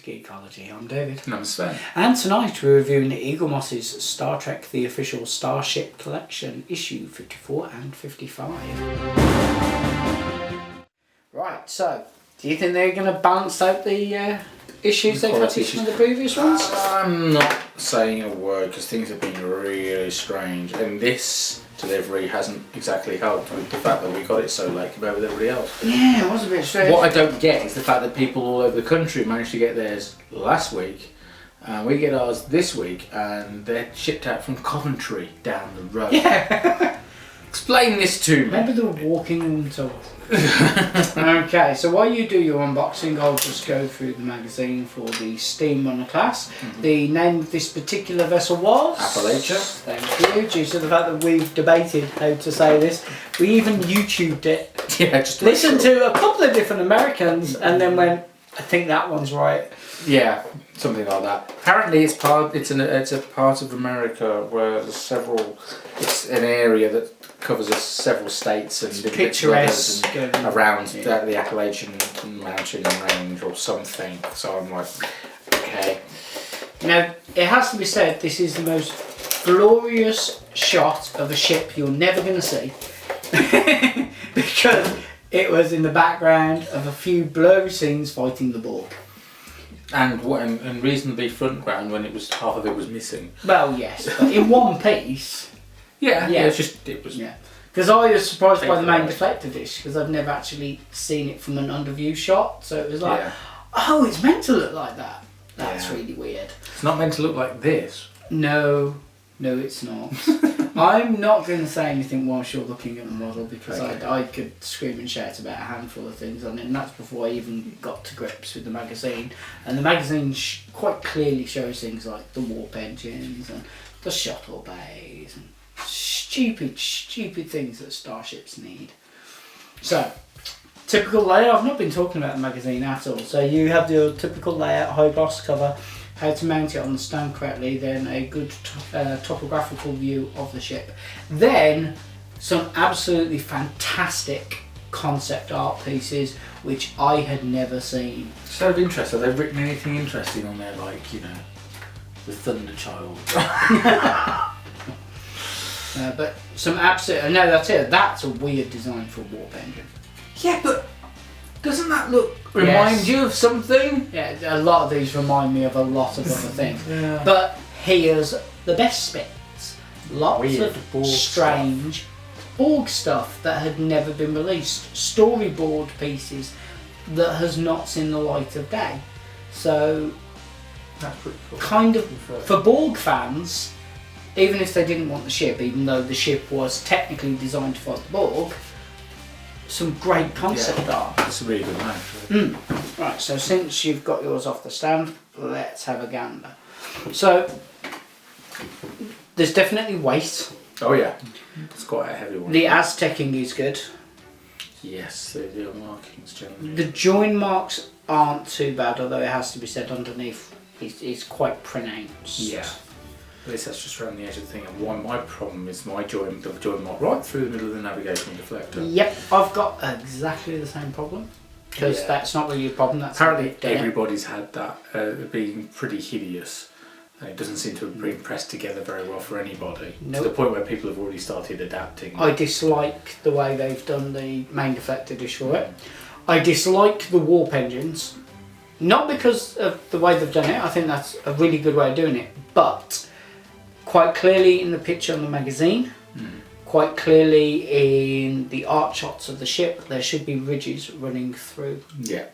to Geekology. I'm David. And I'm Sven. And tonight we're reviewing Eaglemoss's Star Trek The Official Starship Collection, issue 54 and 55. Right, so, do you think they're going to balance out the issues they've had from the previous ones? I'm not saying a word because things have been really strange, and this delivery hasn't exactly helped with the fact that we got it so late compared with everybody else. Yeah, it was a bit strange. What I don't get is the fact that people all over the country managed to get theirs last week, and we get ours this week, and they're shipped out from Coventry down the road. Yeah. Explain this to me. Maybe they were walking on tour. Okay, so while you do your unboxing, I'll just go through the magazine for the Steamrunner class. The name of this particular vessel was? Appalachia. Thank you. Due to the fact that we've debated how to say this, we even YouTubed it. Yeah, just listened to a couple of different Americans and then went, I think that one's right. Yeah, something like that. Apparently, it's a part of America where there's several. It's an area that covers several states and picturesque and around the Appalachian mountain range or something. So I'm like, okay. Now it has to be said, this is the most glorious shot of a ship you're never going to see, because it was in the background of a few blurry scenes fighting the Borg. And reasonably front ground when half of it was missing. Well, yes, but in one piece. Yeah. Yeah. Because I was surprised by the main deflector dish, because I've never actually seen it from an underview shot. So it was like, oh, it's meant to look like that. That's really weird. It's not meant to look like this. No, it's not. I'm not going to say anything whilst you're looking at the model, because I could scream and shout about a handful of things on it, and that's before I even got to grips with the magazine. And the magazine quite clearly shows things like the warp engines and the shuttle bays and stupid things that starships need. So, typical layout. I've not been talking about the magazine at all. So you have your typical layout, high gloss cover, how to mount it on the stand correctly, then a good topographical view of the ship. Then some absolutely fantastic concept art pieces which I had never seen. So of interest, have they written anything interesting on there, like, the Thunder Child? But some absolute, no, that's it. That's a weird design for a warp engine. Yeah, but doesn't that remind you of something? Yeah, a lot of these remind me of a lot of other things. Yeah. But here's the best bits. Lots Weird of Borg strange Borg stuff that had never been released. Storyboard pieces that has not seen the light of day. So, That's pretty cool. kind of, for Borg fans, even if they didn't want the ship, even though the ship was technically designed to fight the Borg, some great concept art. That's a really good one. Right, so since you've got yours off the stand, let's have a gander. So, there's definitely weight. Oh yeah, it's quite a heavy one. The Aztecing is good. Yes, the markings generally. The join marks aren't too bad, although it has to be said underneath is quite pronounced. Yeah. At least that's just around the edge of the thing. And my problem is the join mark right through the middle of the navigational deflector. Yep, I've got exactly the same problem. Because that's not really a problem. That's apparently everybody's had that being pretty hideous. It doesn't seem to have been pressed together very well for anybody. Nope. To the point where people have already started adapting. I dislike the way they've done the main deflector dish for it. I dislike the warp engines. Not because of the way they've done it. I think that's a really good way of doing it. But quite clearly in the picture on the magazine, quite clearly in the art shots of the ship, there should be ridges running through. Yeah.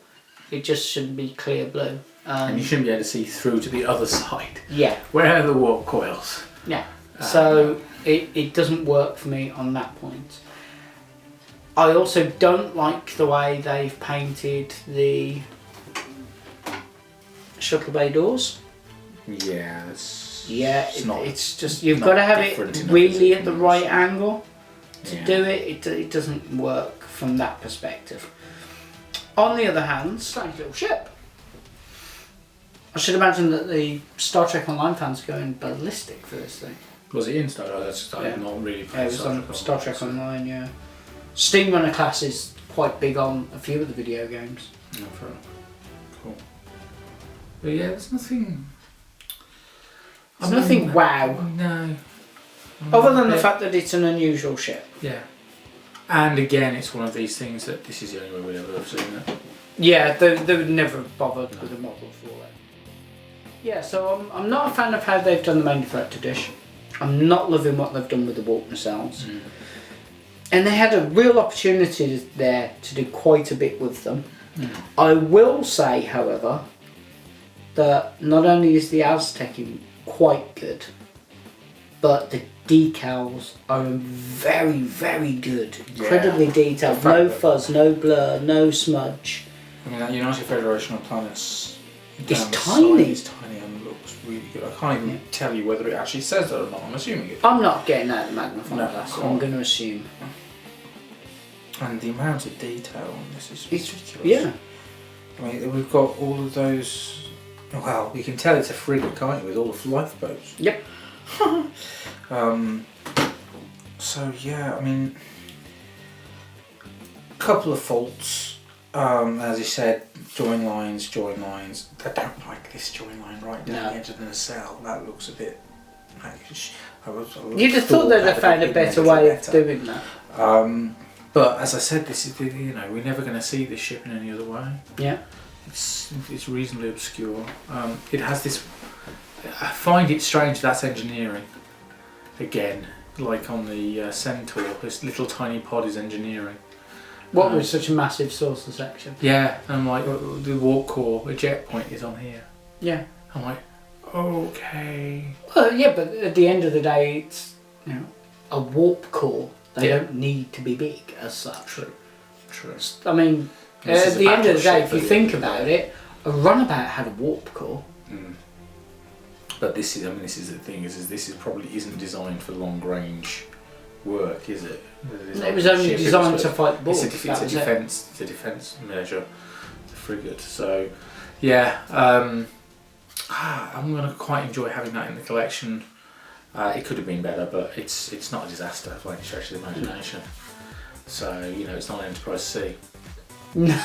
It just shouldn't be clear blue. And you shouldn't be able to see through to the other side. Yeah. Where are the warp coils? Yeah. So it doesn't work for me on that point. I also don't like the way they've painted the shuttle bay doors. Yeah, it's just, you've got to have it really at the right angle to do it. It doesn't work from that perspective. On the other hand, strange little ship. I should imagine that the Star Trek Online fans are going ballistic for this thing. Was it in Star Trek? That's not really. Yeah, it was on Star Trek Online, yeah. Steamrunner class is quite big on a few of the video games. Cool. But yeah, there's nothing. There's nothing wow. No. Other than the fact that it's an unusual ship. Yeah. And again, it's one of these things that this is the only way we'd ever have seen it. Yeah, they would never have bothered with a model for it. Yeah, so I'm not a fan of how they've done the main director dish. I'm not loving what they've done with the warp nacelles. And they had a real opportunity there to do quite a bit with them. I will say, however, that not only is the Aztec quite good, but the decals are very, very good. Incredibly detailed. No fuzz, no blur, no smudge. I mean, that United Federation of Planets... It's tiny. It's tiny and looks really good. I can't even tell you whether it actually says that or not. I'm assuming it. I'm not getting out the magnifying glass, so I'm going to assume. And the amount of detail on this is ridiculous. Yeah. I mean, we've got all of those... Well, you can tell it's a frigate, can't you, with all the lifeboats. Yep. So, yeah, I mean... Couple of faults. As you said, join lines. I don't like this join line right down the edge of the nacelle. That looks a bit... You'd have thought they'd have found a better way of doing that. But as I said, this is, you know, we're never going to see this ship in any other way. Yeah. It's reasonably obscure. It has this... I find it strange that's engineering. Again, like on the Centaur, this little tiny pod is engineering. What was such a massive saucer section? Yeah, and like the warp core, the jet point is on here. Yeah. I'm like, okay. Well, yeah, but at the end of the day, it's, you know, a warp core. They don't need to be big as such. True. I mean, at the end of the day, if you think about it, a runabout had a warp core. But this is, I mean, this is the thing, is this is probably isn't designed for long range work, is it? It was only designed to fight Borg. It's a defence measure, the frigate. So, yeah, I'm going to quite enjoy having that in the collection. It could have been better, but it's not a disaster by any stretch of the imagination. So, you know, it's not an Enterprise C. No.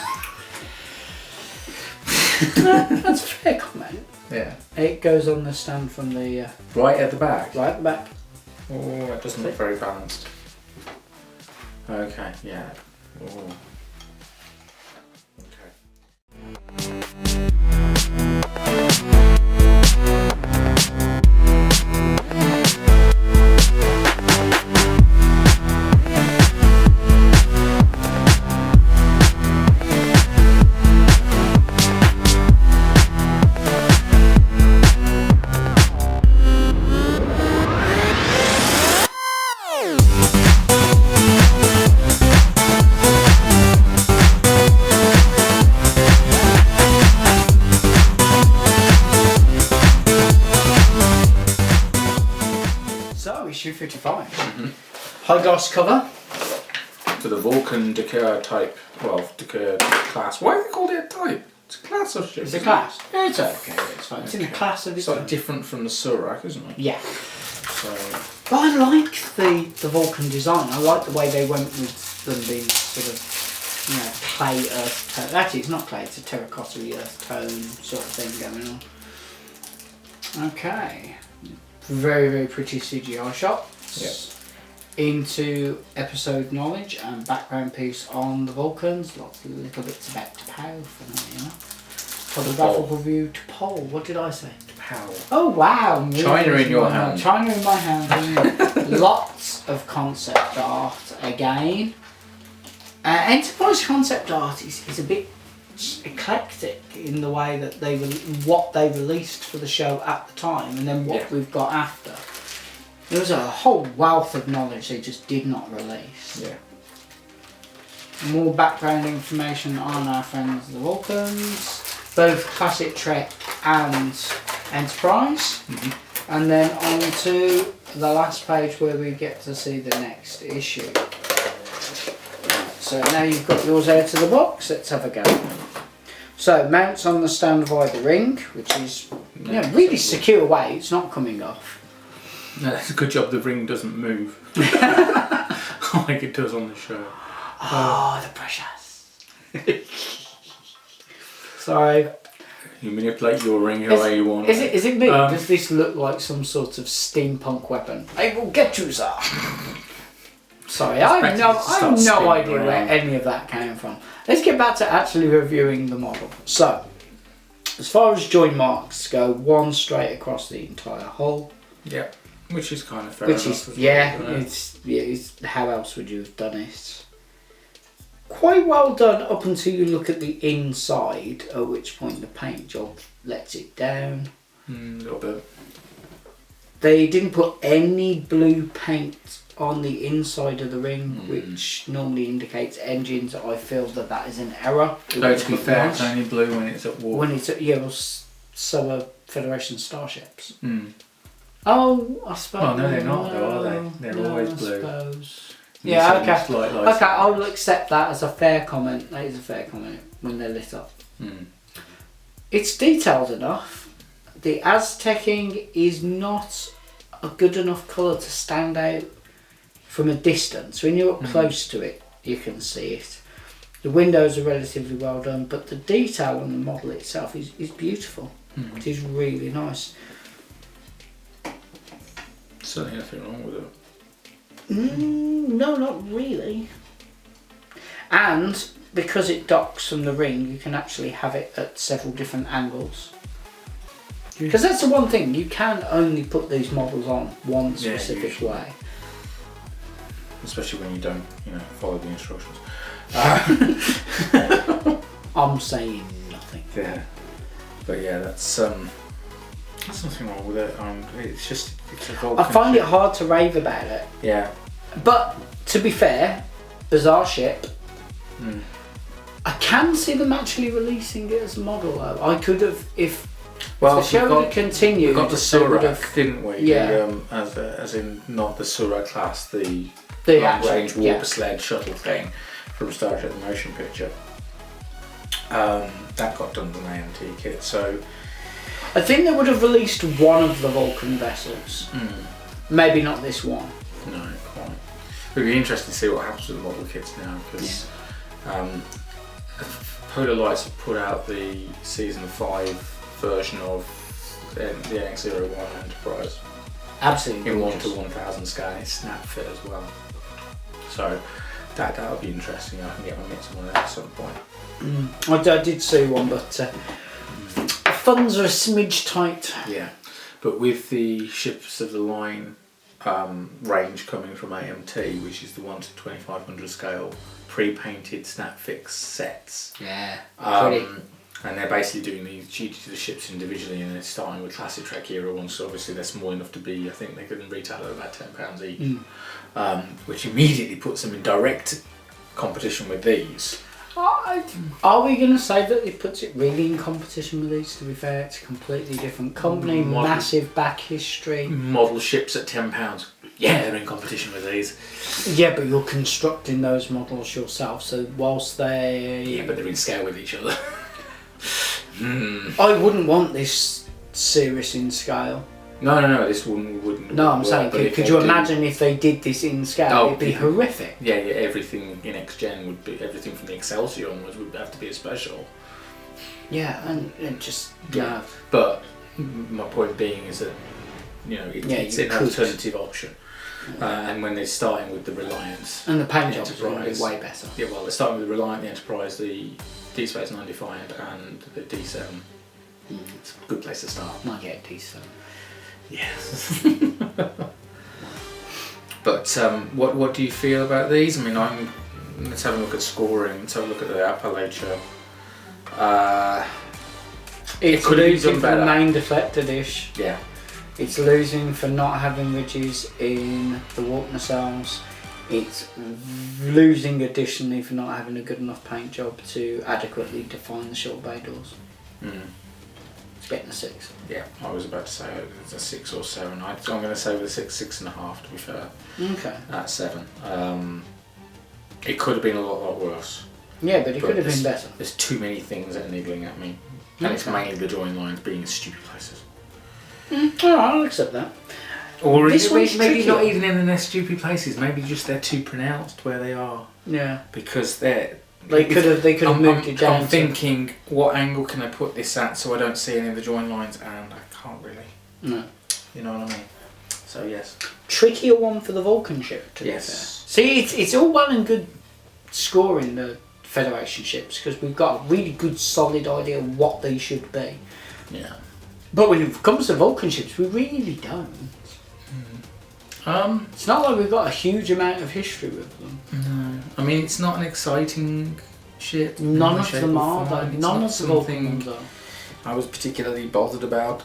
That's a fair comment. Yeah. It goes on the stand from the... right at the back? Right at the back. Oh, that doesn't look very balanced. Okay, yeah. Oh. Issue 55. High gloss cover. To the Vulcan D'Kyr type, well, D'Kyr class. Why have they called it a type? It's a class of ship. It's a class. Yeah, it's okay. It's fine. It's in a class of its own. It's like different from the Surak, isn't it? Yeah. So. But I like the Vulcan design. I like the way they went with them being sort of, you know, clay earth tone. Actually, it's not clay. It's a terracotta earth tone sort of thing going on. Okay. Very, very pretty CGI shots. Yep. Into episode knowledge and background piece on the Vulcans. Lots of little bits about T'Pau for you know. Photographical view to Pole. What did I say? T'Pau. Oh wow! China in your hand. China in my hand. Lots of concept art again. Enterprise concept art is a bit eclectic in the way that what they released for the show at the time and then what we've got after. There was a whole wealth of knowledge they just did not release. Yeah. More background information on our friends the Vulcans, both classic Trek and Enterprise. And then on to the last page where we get to see the next issue. So now you've got yours out of the box, let's have a go. So mounts on the stand via the ring, which is really secure way, it's not coming off. No, that's a good job the ring doesn't move. Like it does on the show. Oh, the precious. Sorry. You manipulate your ring the way you want. Is it me? Does this look like some sort of steampunk weapon? I will get you, sir. Sorry, I have no idea where any of that came from. Let's get back to actually reviewing the model. So, as far as join marks go, one straight across the entire hull. Yeah, which is kind of fair enough. It's how else would you have done it? Quite well done up until you look at the inside, at which point the paint job lets it down. A little bit. They didn't put any blue paint on the inside of the ring, which normally indicates engines. I feel that is an error. Though to be fair, it's only blue when it's at war. When it's at, so are Federation starships. Oh, I suppose. Well, no, they're not though, are they? They're always blue. Suppose. Yeah, okay. Okay, I will accept that as a fair comment. That is a fair comment when they're lit up. It's detailed enough. The Aztecing is not a good enough colour to stand out from a distance. When you're up close to it, you can see it. The windows are relatively well done, but the detail on the model itself is beautiful. It is really nice. Certainly nothing wrong with it. No, not really. And because it docks from the ring, you can actually have it at several different angles. Because that's the one thing, you can only put these models on one specific way. Especially when you don't, follow the instructions. I'm saying nothing. Yeah. But yeah, that's nothing wrong with it. It's a Vulcan I find ship. it hard to rave about it. Yeah. But to be fair, bizarre ship. I can see them actually releasing it as a model though. I could have, if the show had continued. We got the Surak, didn't we? Yeah. As in not the Surak class, the long-range warp sled shuttle thing from Starship the Motion Picture. That got done with an AMT kit, so. I think they would have released one of the Vulcan vessels. Maybe not this one. No, quite. It would be interesting to see what happens with the model kits now, because Polar Lights have put out the season 5 version of the NX-01 Enterprise. Absolutely. In 1:1000 scale, it's snap fit as well. So that'll be interesting. I can get my mitts on that at some point. I did see one, but funds are a smidge tight. Yeah, but with the ships of the line range coming from AMT, which is the 1:2500 scale pre-painted snap fix sets. Yeah. And they're basically doing each of the ships individually, and they're starting with classic Trek era ones. So obviously they're small enough to be. I think they can retail at about £10 each, which immediately puts them in direct competition with these. Are we going to say that it puts it really in competition with these? To be fair, it's a completely different company, massive back history. Model ships at £10. Yeah, they're in competition with these. Yeah, but you're constructing those models yourself, so whilst they... Yeah, but they're in scale with each other. I wouldn't want this series in scale. No, this wouldn't. No, I'm saying, could you imagine if they did this in scale? It'd be horrific. Yeah, everything in X-Gen would be, everything from the Excelsior onwards would have to be a special. Yeah, and just... Yeah. But my point being is that, it's an alternative option. And when they're starting with the Reliance... And the paint job is going to be way better. Yeah, well, they're starting with the Reliant, the Enterprise, the Deep Space 95 and the D7. It's a good place to start. Might get D7. Yes. But what do you feel about these? I mean, let's have a look at scoring. Let's have a look at the Appalachia. It's losing for the main deflector dish. Yeah. It's losing for not having ridges in the warp nacelles. It's losing additionally for not having a good enough paint job to adequately define the short bay doors. It's getting a 6. Yeah, I was about to say it's a 6 or 7. I'm going to say with a 6.5 to be fair. Okay. At 7. It could have been a lot worse. Yeah, but it could have been better. There's too many things that are niggling at me. And it's mainly the join lines being in stupid places. Alright, I'll accept that. Or maybe not even in their stupid places, maybe just they're too pronounced where they are. Yeah. Because they're They could have moved it down. I'm thinking, what angle can I put this at so I don't see any of the join lines, and I can't really. No. You know what I mean? So yes. Trickier one for the Vulcan ship, to be fair. See, it's all well and good scoring the Federation ships because we've got a really good solid idea of what they should be. Yeah. But when it comes to Vulcan ships, we really don't. It's not like we've got a huge amount of history with them. No. I mean, it's not an exciting ship. None of them are, though. None of the Vulcan ones are. I was particularly bothered about.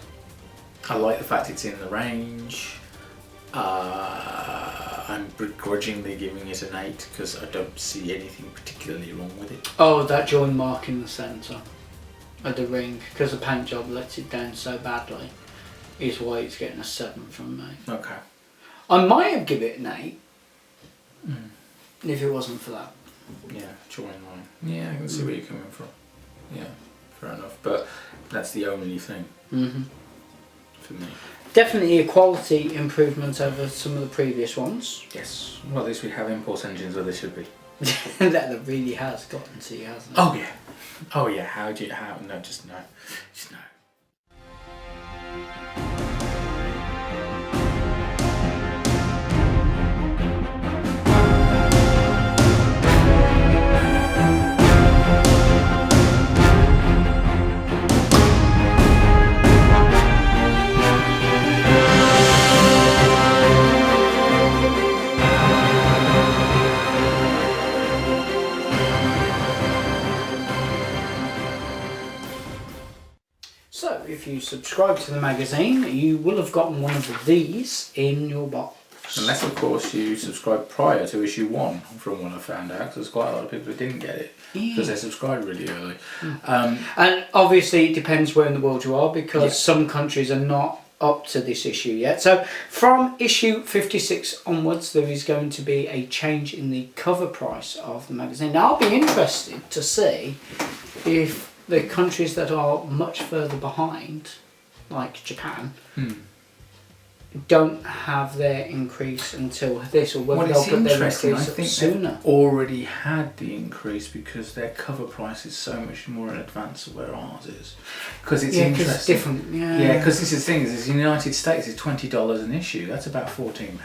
I like the fact it's in the range. I'm begrudgingly giving it an 8 because I don't see anything particularly wrong with it. Oh, that join mark in the centre of the ring, because the paint job lets it down so badly, is why it's getting a 7 from me. Okay. I might have given it an 8 if it wasn't for that. Yeah, join line. Yeah, I can see where you're coming from. Yeah, fair enough. But that's the only thing for me. Definitely a quality improvement over some of the previous ones. Yes. Well, at least we have impulse engines where they should be. That really has gotten to you, hasn't it? Oh yeah. Oh yeah. No, just no. Just no. So, if you subscribe to the magazine, you will have gotten one of these in your box. Unless, of course, you subscribed prior to issue 1, from what I found out, because there's quite a lot of people who didn't get it because they subscribed really early. And obviously, it depends where in the world you are, because some countries are not up to this issue yet. So, from issue 56 onwards, there is going to be a change in the cover price of the magazine. Now, I'll be interested to see if the countries that are much further behind, like Japan, don't have their increase until this, or whether they'll put their increase sooner. They've already had the increase because their cover price is so much more in advance of where ours is. Because it's interesting. It's different. Yeah, because this is the thing: is in the United States, it's $20 an issue. That's about £14.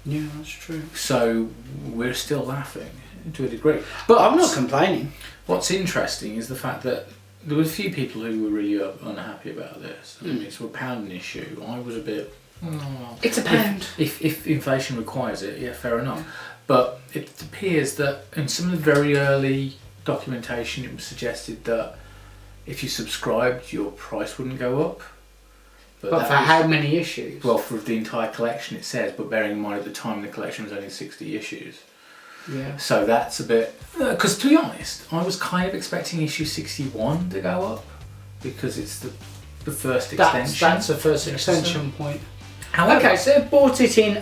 Yeah, that's true. So we're still laughing to a degree. But I'm not complaining. What's interesting is the fact that there were a few people who were really unhappy about this. I mean, it's a £1 issue. I was a bit... it's a pound. If inflation requires it, yeah, fair enough. Yeah. But it appears that in some of the very early documentation, it was suggested that if you subscribed, your price wouldn't go up. But for how many issues? Well, for the entire collection, it says, but bearing in mind at the time the collection was only 60 issues. Yeah. So that's a bit... Because to be honest, I was kind of expecting issue 61 to go up because it's the first extension. That's the first extension point. However, okay, so it brought it in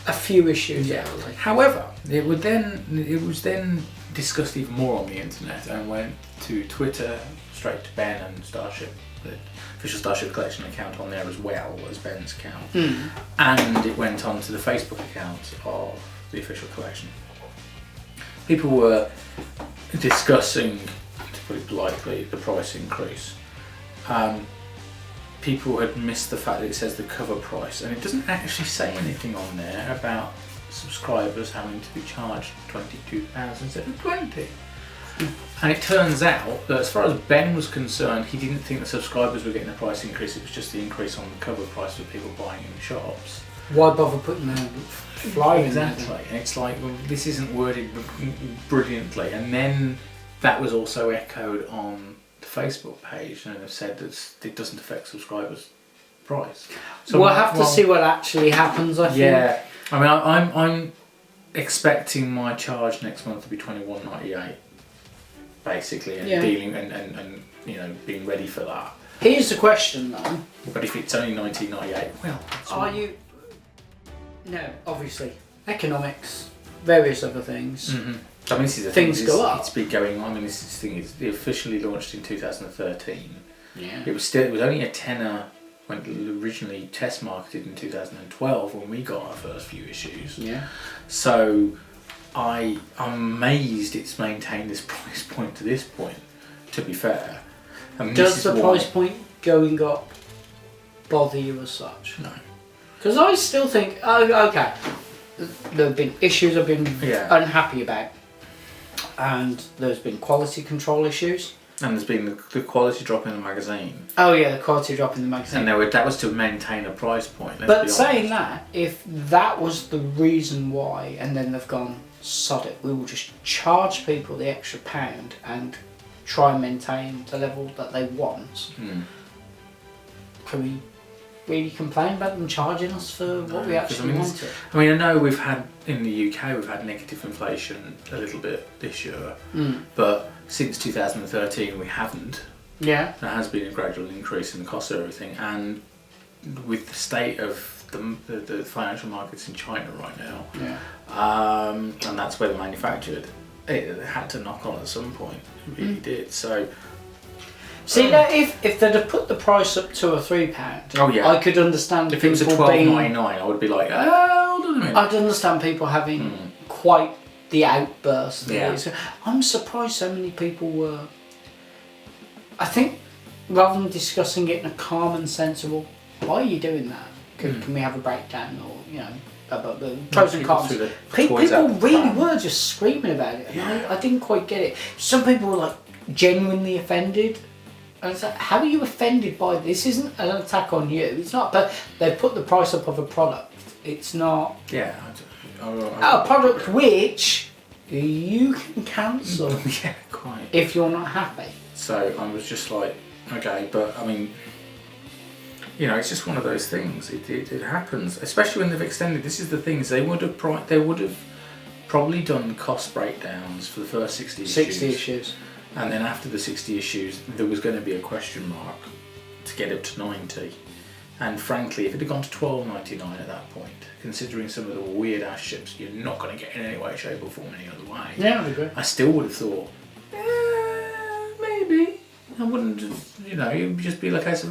a few issues. Yeah. However, it was then discussed even more on the internet and went to Twitter, straight to Ben and Starship, the official Starship collection account on there as well as Ben's account. And it went on to the Facebook account of the official collection. People were discussing, to put it politely, the price increase. People had missed the fact that it says the cover price, and it doesn't actually say anything on there about subscribers having to be charged £22 instead of £20. And it turns out that as far as Ben was concerned, he didn't think the subscribers were getting a price increase, it was just the increase on the cover price for people buying in the shops. Why bother putting the fly in? Exactly. And it's like, well, this isn't worded brilliantly. And then that was also echoed on the Facebook page, and they've said that it doesn't affect subscribers' price. So we'll have to see what actually happens, I think. Yeah. I mean, I'm expecting my charge next month to be $21.98, basically, and dealing and you know, being ready for that. Here's the question though. But if it's only $19.98, well, are you? No, obviously, economics, various other things. I mean, this is the things thing, go up. It's been going on. I mean, this thing is officially launched in 2013. Yeah. It was only a tenner when it originally test marketed in 2012 when we got our first few issues. Yeah. So I'm amazed it's maintained this price point to this point, to be fair. Does the price point going up bother you as such? No. Because I still think, okay, there have been issues I've been unhappy about, and there's been quality control issues. And there's been the quality drop in the magazine. Oh yeah, the quality drop in the magazine. And that was to maintain a price point. But saying that, if that was the reason why, and then they've gone, sod it, we will just charge people the extra £1 and try and maintain the level that they want. Can we really complain about them charging us for what we actually wanted? I mean, I know we've had, in the UK, we've had negative inflation a little bit this year, but since 2013 we haven't. Yeah. There has been a gradual increase in the cost of everything, and with the state of the financial markets in China right now, and that's where they're manufactured, it had to knock on at some point. It really did. So. See, now, if they'd have put the price up to a £3, I could understand if it was a $12.99, I would be like, hold on a minute. I'd understand people having quite the outburst. Yeah. I'm surprised so many people were. I think rather than discussing it in a calm and sensible, why are you doing that? Can we have a breakdown, or about the pros and cons? People really were just screaming about it, and I didn't quite get it. Some people were like genuinely offended. And it's like, how are you offended by this? This isn't an attack on you. It's not, but they've put the price up of a product. It's not a product which you can cancel if you're not happy. So I was just like, okay, but I mean, it's just one of those things. It happens, especially when they've extended. This is the thing: is they would have probably done cost breakdowns for the first 60 issues. And then after the 60 issues, there was going to be a question mark to get up to 90. And frankly, if it had gone to $12.99 at that point, considering some of the weird ass ships you're not going to get in any way, shape or form any other way, I agree. I still would have thought, maybe. I wouldn't, it would just be like, is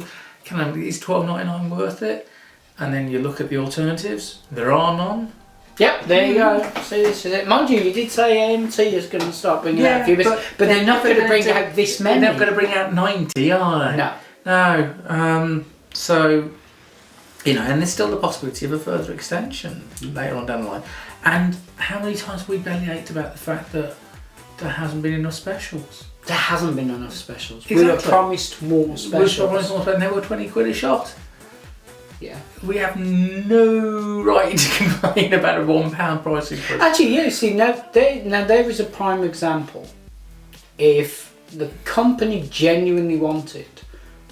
$12.99 worth it? And then you look at the alternatives, there are none. Yep, there you go. See, this is it. Mind you did say AMT is going to start bringing out a few bits, but they're not going to bring out this many. They're not going to bring out 90, are they? No. So, and there's still the possibility of a further extension later on down the line. And how many times have we bellyached about the fact that there hasn't been enough specials? There hasn't been enough specials. Exactly. We were promised more specials. And they were 20 quid a shot. Yeah. We have no right to complain about a £1 price increase. Actually, see, now there is a prime example. If the company genuinely wanted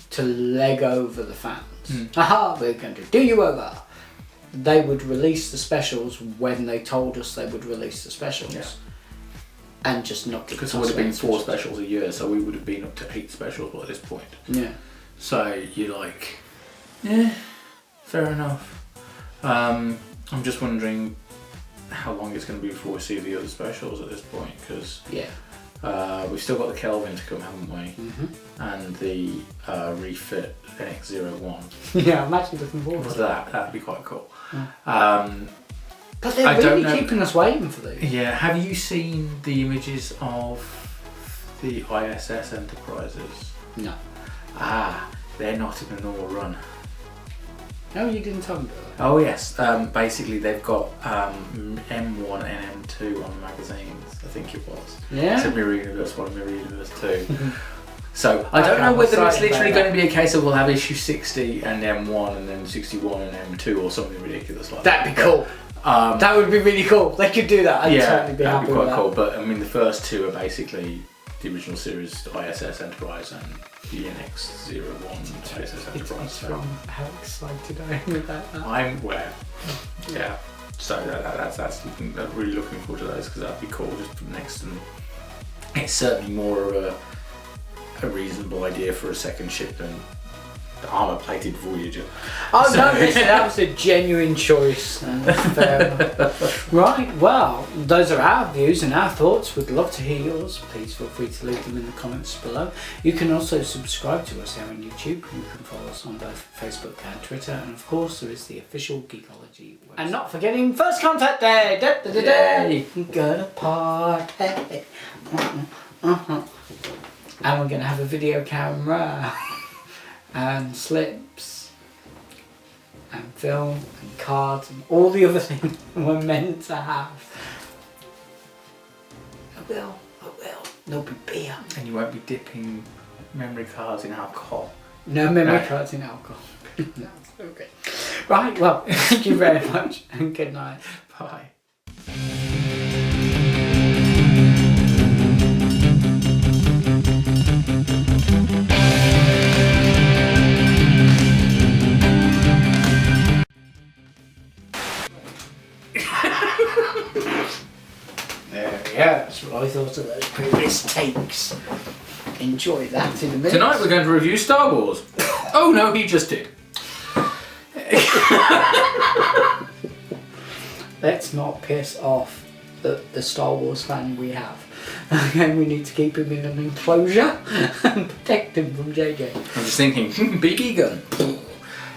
to leg over the fans, we're going to do you over, they would release the specials when they told us they would release the specials. And just not because it would have been 4 specials a year, so we would have been up to 8 specials by this point. Yeah. So you're like, fair enough. I'm just wondering how long it's going to be before we see the other specials at this point, because we've still got the Kelvin to come, haven't we? And the refit NX-01. Yeah, I'm actually looking forward to that. That'd be quite cool. But they're really keeping us waiting for these. Yeah, have you seen the images of the ISS Enterprises? No. They're not in a normal run. No, you didn't tell me about that. Oh yes, basically they've got M1 and M2 on the magazines, I think it was. Yeah. It's a Mirror Universe 1 and Mirror Universe 2. So I don't know whether it's literally going to be a case of we'll have issue 60 and M1 and then 61 and M2 or something ridiculous like that. That'd be cool. That would be really cool. They could do that. I'd totally be happy with that. That'd be quite cool. But I mean, the first 2 are basically the original series ISS Enterprise and the NX-01 ISS Enterprise. How excited I am about that. I'm aware. Yeah. So that's really looking forward to those, because that'd be cool just from next, and it's certainly more of a reasonable idea for a second ship than The armour-plated Voyager. Oh no, listen, that was a genuine choice. Fair enough. Right, well, those are our views and our thoughts. We'd love to hear yours. Please feel free to leave them in the comments below. You can also subscribe to us here on YouTube. You can follow us on both Facebook and Twitter. And of course, there is the official Geekology website. And not forgetting First Contact Day! Da, da, da, da. We're gonna party. And we're gonna have a video camera. And slips, and film, and cards, and all the other things we're meant to have. I will. There'll be beer. And you won't be dipping memory cards in alcohol. No memory cards in alcohol. No, okay. Right, well, thank you very much, and good night. Bye. Yeah, that's what I thought of those previous takes. Enjoy that in a minute. Tonight we're going to review Star Wars. Oh no, he just did. Let's not piss off the Star Wars fan we have. Okay, we need to keep him in an enclosure and protect him from JJ. I'm just thinking, BB gun.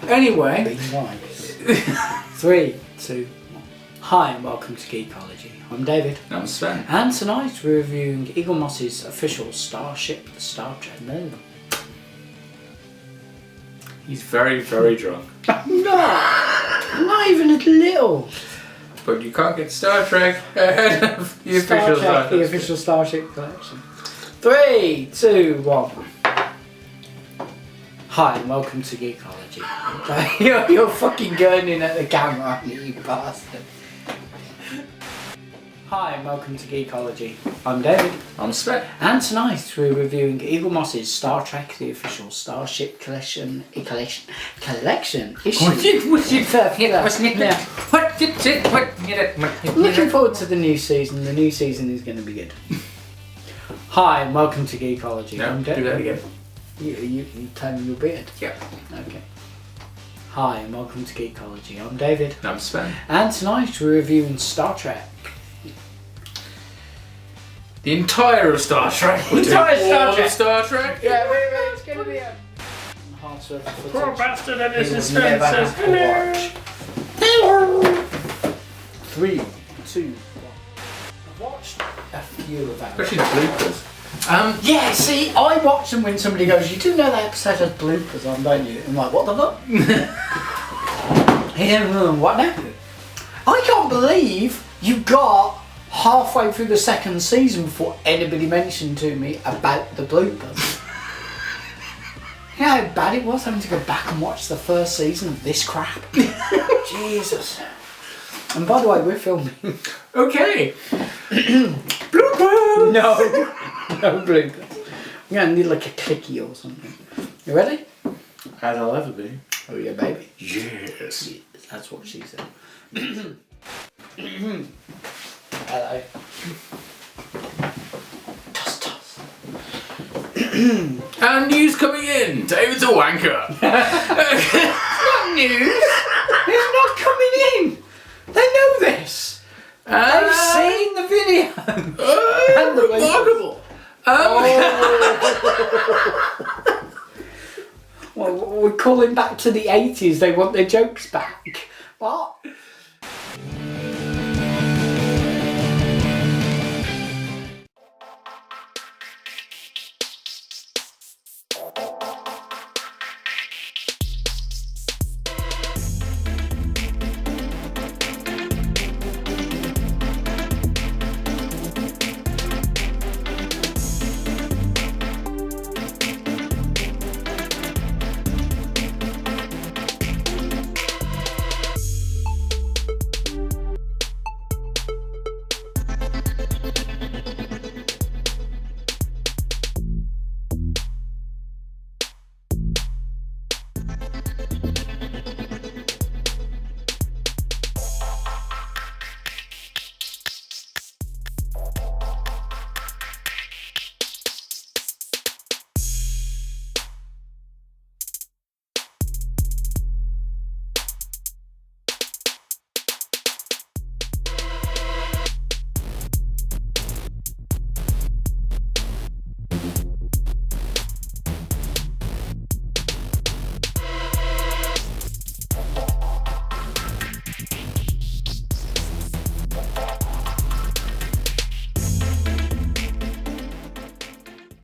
Anyway. Be nice. 3, 2, 1. Hi and welcome to Geekology. I'm David. I'm Sven. And tonight we're reviewing Eaglemoss's official Starship, the Star Trek. No. He's very, very drunk. No! Not even a little. But you can't get Star Trek ahead of the official Star Trek. The official Starship collection. 3, 2, 1. Hi and welcome to Geekology. You're fucking gurning at the camera, aren't you bastard? Hi and welcome to Geekology. I'm David. I'm Sven. And tonight we're reviewing Eaglemoss's Star Trek, the official Starship collection issue. Looking forward to the new season. The new season is going to be good. Hi and welcome to Geekology. No, I'm do that again. You tame your beard? Yeah. Okay. Hi and welcome to Geekology. I'm David. I'm Sven. And tonight we're reviewing Star Trek. The entire of Star Trek. The entire Star Trek. Star Trek. Yeah, it's going to be a enhanced worth of footage. Poor bastard and his You will never have to watch. Hello. 3, 2, 1. I've watched a few of them. Especially the bloopers. Yeah, see, I watch them when somebody goes, you do know that episode has bloopers on, don't you? I'm like, what the fuck? What now? I can't believe you got halfway through the second season before anybody mentioned to me about the bloopers. You know how bad it was having to go back and watch the first season of this crap? Jesus. And by the way, we're filming. Okay. Bloopers! No bloopers. I'm going to need like a clicky or something. You ready? As I'll ever be. Oh yeah, baby. Yes. That's what she said. Hello. Toss. And news coming in. David's a wanker. It's not news. It's not coming in. They know this. They've seen the video. And the remarkable. Well, we're calling back to the 80s. They want their jokes back. What?